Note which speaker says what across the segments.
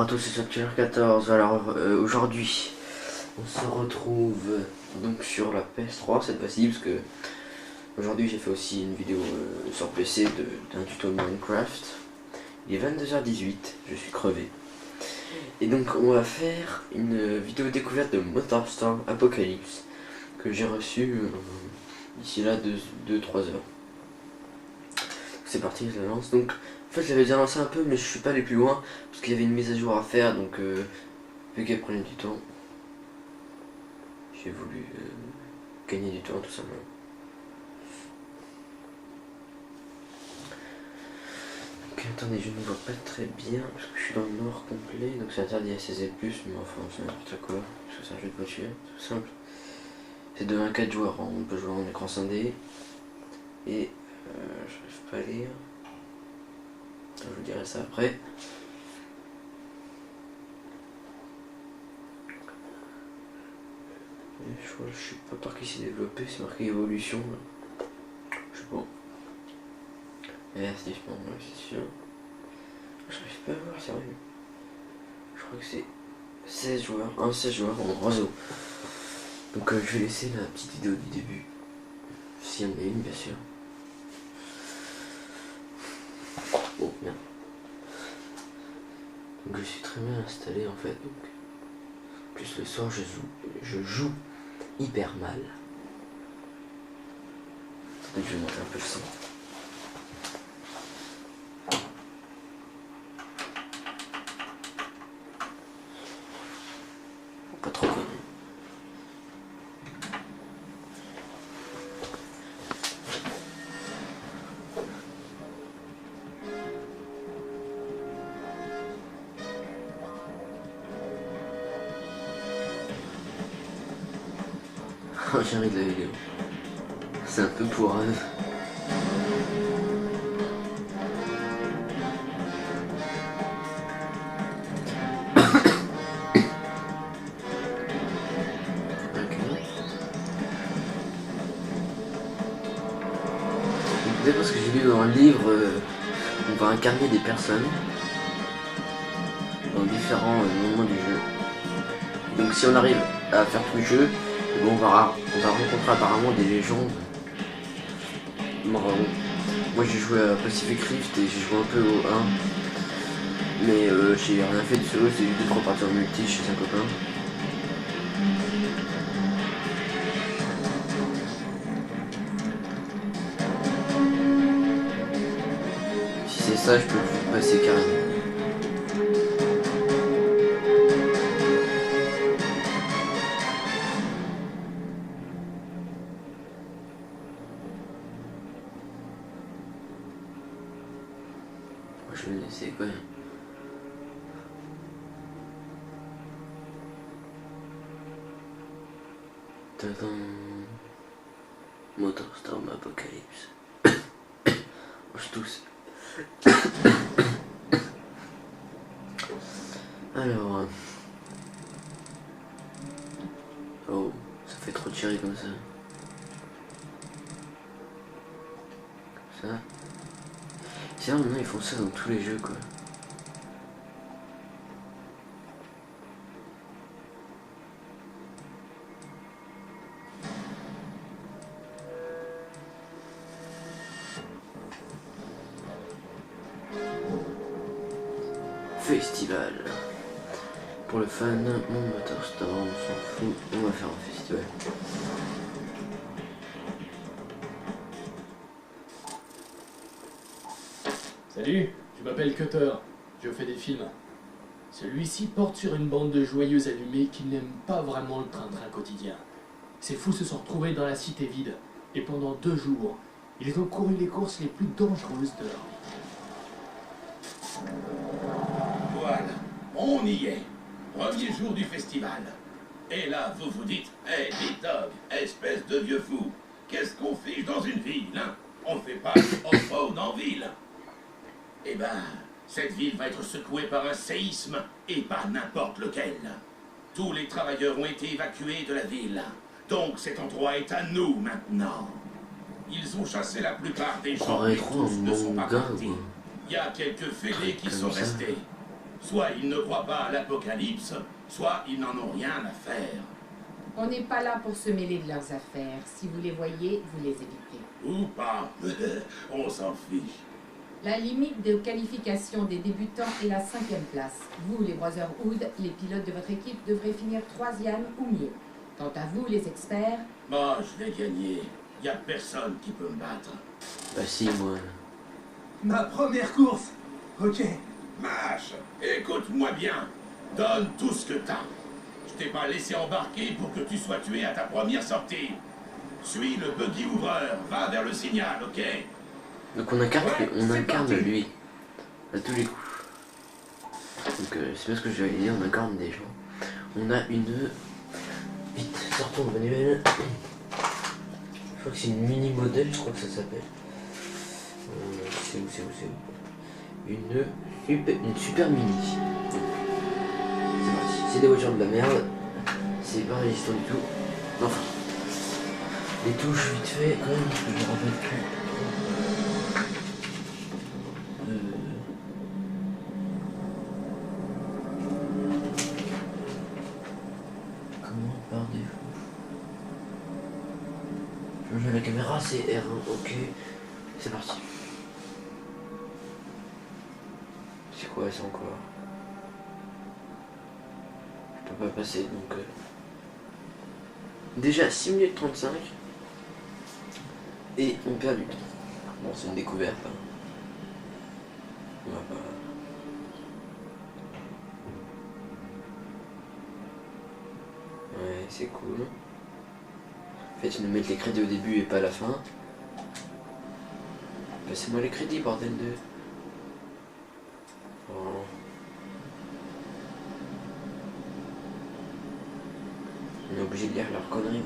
Speaker 1: tous, c'est Structure 14. Alors aujourd'hui, on se retrouve donc sur la PS3 cette fois-ci, parce que aujourd'hui j'ai fait aussi une vidéo sur PC d'un tuto de Minecraft. Il est 22h18, je suis crevé. Et donc on va faire une vidéo découverte de MotorStorm Apocalypse que j'ai reçu d'ici là 2-3 heures. C'est parti, je la lance. Donc en fait j'avais déjà lancé un peu, mais je suis pas allé plus loin parce qu'il y avait une mise à jour à faire, donc vu qu'elle prenait du temps, j'ai voulu gagner du temps tout simplement. Ok, attendez, je ne vois pas très bien parce que je suis dans le noir complet, donc c'est interdit à 16 et plus, mais enfin c'est n'importe quoi parce que c'est un jeu de voiture, tout simple. C'est de 1 à 4 joueurs, on peut jouer en écran scindé et j'arrive pas à lire. Je vous dirai ça après. Je sais pas par qui c'est développé, c'est marqué évolution. Je sais pas. Investissement, c'est sûr. J'arrive pas à voir, sérieux. Je crois que c'est 16 joueurs, 16 joueurs en réseau. Donc je vais laisser la petite vidéo du début. S'il y en a une, bien sûr. Oh bien. Donc je suis très bien installé en fait. Donc, plus le soir je joue hyper mal. Attendez, je vais monter un peu le son. Pas trop connu. Oh, j'ai envie de la vidéo. C'est un peu pour parce que j'ai lu dans le livre, on va incarner des personnes dans différents moments du jeu. Donc si on arrive à faire tout le jeu, bon, on va rencontrer apparemment des légendes. Moi j'ai joué à Pacific Rift et j'ai joué un peu au 1. Mais j'ai rien fait de solo, j'ai eu 2-3 parties en multi chez un copain. Si c'est ça, je peux vous passer carrément. Je vais le laisser quand même. Tadam. MotorStorm Apocalypse. Je tousse. Alors. Oh, ça fait trop de chéri comme ça. Ça. C'est vrai, maintenant ils font ça dans tous les jeux quoi. Festival. Pour le fan, mon MotorStorm, on s'en fout, on va faire un festival.
Speaker 2: Salut, je m'appelle Cutter, je fais des films. Celui-ci porte sur une bande de joyeux allumés qui n'aiment pas vraiment le train-train quotidien. Ces fous se sont retrouvés dans la cité vide, et pendant 2 jours, ils ont couru les courses les plus dangereuses de leur vie.
Speaker 3: Voilà, on y est. Premier jour du festival. Et là, vous vous dites, hey, Big Dog, espèce de vieux fou, qu'est-ce qu'on fiche dans une ville, hein? On fait pas off-road en ville. Eh ben, cette ville va être secouée par un séisme, et par n'importe lequel. Tous les travailleurs ont été évacués de la ville. Donc cet endroit est à nous maintenant. Ils ont chassé la plupart des gens, mais tous ne sont pas partis. Il y a quelques fêlés qui sont restés. Soit ils ne croient pas à l'apocalypse, soit ils n'en ont rien à faire.
Speaker 4: On n'est pas là pour se mêler de leurs affaires. Si vous les voyez, vous les évitez.
Speaker 3: Ou pas. On s'en fiche.
Speaker 4: La limite de qualification des débutants est la 5e place. Vous, les Brotherhood, les pilotes de votre équipe devraient finir 3e ou mieux. Quant à vous, les experts...
Speaker 3: Moi, je vais gagner. Y a personne qui peut me battre.
Speaker 1: Bah si, moi.
Speaker 5: Ma première course. Ok.
Speaker 3: Mash, écoute-moi bien. Donne tout ce que t'as. Je t'ai pas laissé embarquer pour que tu sois tué à ta première sortie. Suis le buggy ouvreur. Va vers le signal, ok?
Speaker 1: Donc on incarne,
Speaker 3: Ouais,
Speaker 1: on
Speaker 3: c'est
Speaker 1: incarne
Speaker 3: parti.
Speaker 1: lui. À tous les coups. Donc c'est pas ce que j'avais dit, on incarne des gens. On a une... Vite, sortons le manuel. Je crois que c'est une mini modèle, je crois que ça s'appelle. C'est où une super mini. C'est parti. C'est des voitures de la merde. C'est pas résistant du tout. Enfin. Les touches vite fait quand même, parce que je me rappelle plus. Comment par défaut? Changer la caméra, c'est R1, ok. C'est parti. C'est quoi ça encore? Je peux pas passer donc. Déjà 6 minutes 35. Et on perd du temps. Bon, c'est une découverte. Hein. On va pas. Ouais, c'est cool. En fait, ils nous mettent les crédits au début et pas à la fin. Passez-moi les crédits, bordel de. Oh. On est obligé de lire leurs conneries.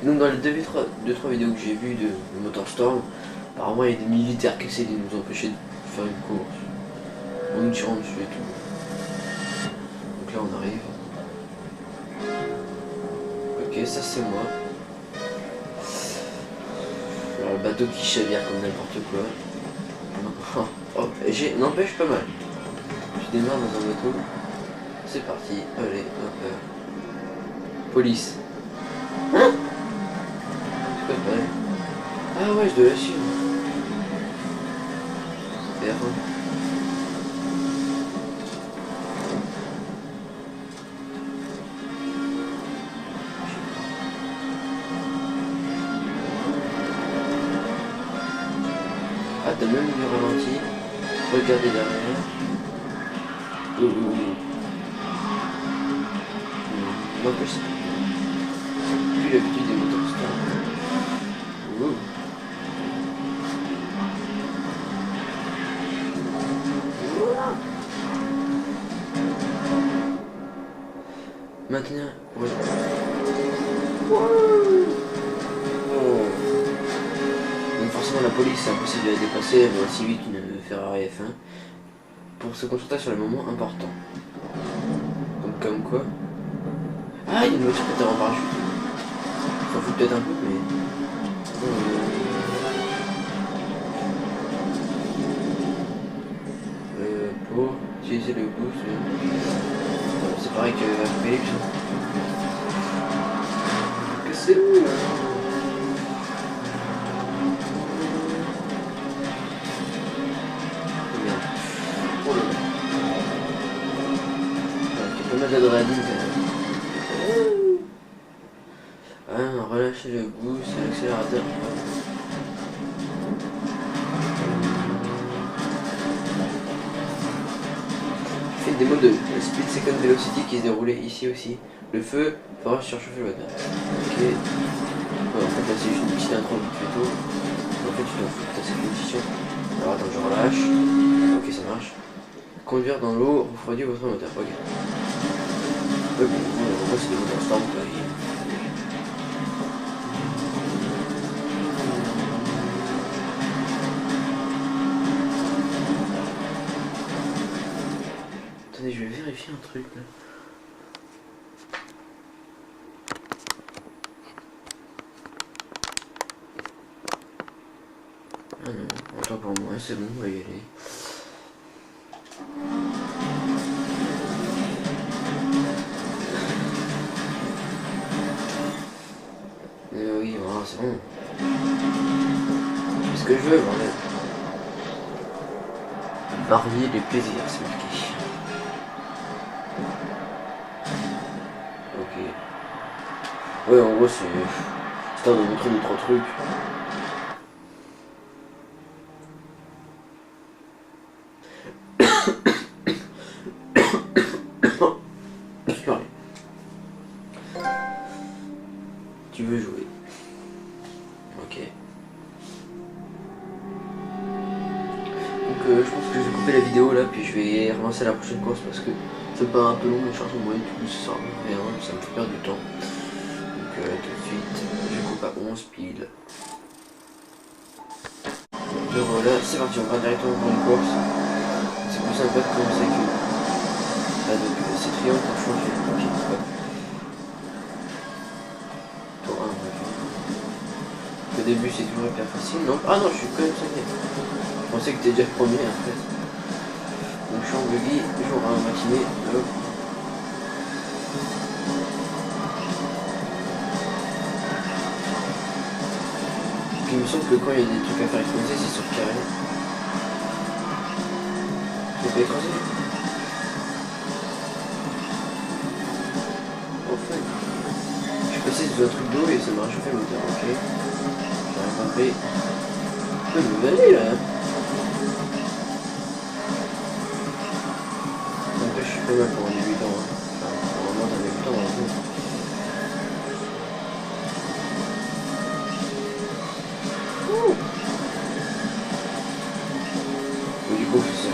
Speaker 1: Donc dans les 2-3 vidéos que j'ai vues de Motorstorm, apparemment il y a des militaires qui essaient de nous empêcher de faire une course. En nous tirant dessus et tout. Donc là on arrive. Ok, ça c'est moi. Alors le bateau qui chavire comme n'importe quoi. Oh, n'empêche pas mal. Je démarre dans un bateau. C'est parti. Allez, hop. Police. Hein? C'est pas pareil. Ah ouais, je dois la suivre. R1. Ah, t'as même du ralenti. Regardez derrière. Non, plus c'est plus l'habitude des moteurs start. Maintenant, ouais. Donc forcément la police c'est impossible de la dépasser, elle va aussi vite qu'une Ferrari F1 pour se concentrer sur les moments importants. Donc comme quoi. Ah, il y a une voiture qui était en parachute. Ça fout peut-être un peu mais. Pour utiliser le boost. C'est pareil que Apocalypse. Que c'est où là? Oh là là. J'ai pas mal d'adrénaline quand même. Ah, relâchez le boost, l'accélérateur. Des modes de Split Second Velocity qui se déroulait ici aussi. Le feu fera surchauffer le moteur. Ok. Ouais, en fait là c'est juste une petite intro vite fait tout. En fait tu dois foutre cette position. Alors attends, je relâche. Ok, ça marche. Conduire dans l'eau, refroidir votre moteur. Ok. Ouais, bon, en gros c'est des moteurs Storm quoi. Attendez, je vais vérifier un truc là. encore moins, c'est bon, on va y aller. Oui, voilà, c'est bon. C'est ce que je veux, bordel. Varier les plaisirs, c'est marqué. Ok. Ouais, en gros, c'est histoire de montrer 2-3 trucs. Tu veux jouer? Ok. Donc je pense que je vais couper la vidéo là, puis je vais relancer la prochaine course parce que ça me paraît un peu long, le chargement moyen tout, ça sert à rien, ça me fait perdre du temps. Donc tout de suite, je coupe à 11 pile. Donc voilà, c'est parti, on va directement pour une course. C'est plus sympa de commencer que... Ah donc c'est triangle pour changer. Ok, hop. Tour 1, bref. Au début c'est toujours hyper facile, non? Ah non, je suis quand même 5ème. Je pensais que t'es déjà premier en fait. Donc je suis en buggy, jour 1 matinée. Hop. Puis il me semble que quand il y a des trucs à faire exploser, c'est sur carré. Tu peux écraser? Enfin. Je suis passé sous un truc d'eau et ça m'a réchauffé le moteur, ok. J'arrive à faire. Je peux me aller là. Donc là je suis pas mal pour un débutant. Enfin, pour un mode un débutant dans le jeu. Du coup, c'est ça.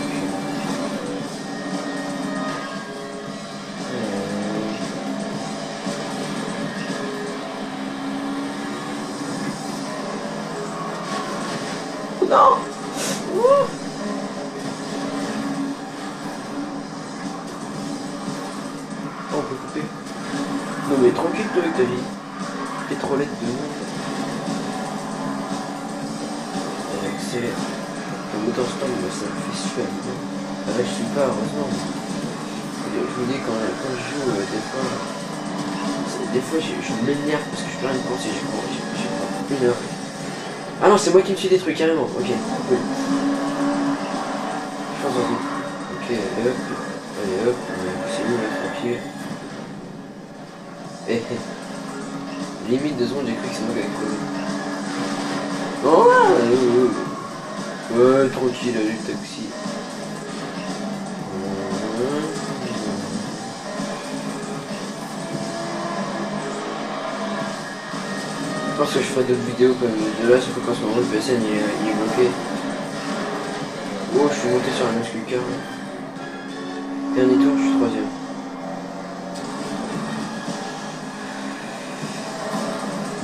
Speaker 1: Non! Oh, on peut couper. Non mais tranquille toi avec ta vie. Pétrolette de monde. Accélère. Le moteur stop, ça me fait super bien. Ah là je suis pas, heureusement. Je vous dis quand je joue des fois je m'énerve parce que je peux rien penser, j'ai pas une heure. Ah non c'est moi qui me suis détruit carrément, ok, cool. Je pense en tout. Ok, allez hop, c'est où là, tranquille. Eh, limite 2 secondes j'ai cru que c'est moi qui avais crevé. Oh, ouais, tranquille, allez le taxi. Je pense que je ferai d'autres vidéos comme de là, sauf qu'en ce moment le PSN il est bloqué. Oh, je suis monté sur un muscle car. Dernier tour, je suis 3ème.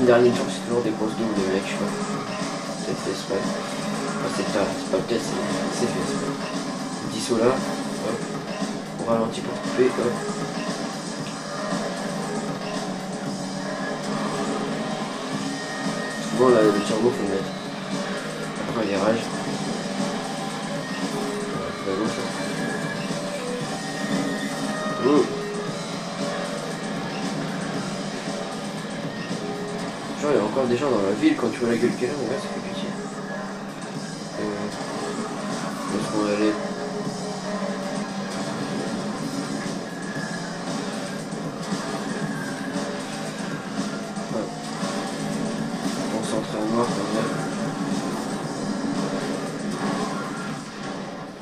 Speaker 1: Dernier tour, c'est toujours des grosses doubles de mecs, je crois. Peut-être fait exprès. Enfin, c'est pas peut-être, c'est fait exprès. 10 sauts là, hop. On ralentit pour couper, hop. Souvent là, le turbo faut le mettre. Après un virage. C'est à gauche là. Oh. Genre il y a encore des gens dans la ville quand tu vois la gueule qu'elle a, mais là ça fait pitié. Laisse-moi aller. Concentré en noir quand même.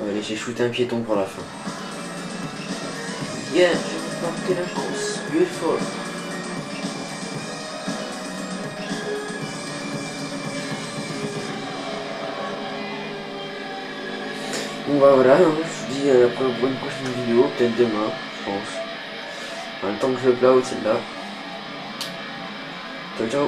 Speaker 1: Allez, j'ai shooté un piéton pour la fin. Yeah, je vais porter la course. Beautiful. Bon bah voilà, hein, je vous dis après pour une prochaine vidéo, peut-être demain, je pense. En même temps que je upload celle-là. Ciao ciao.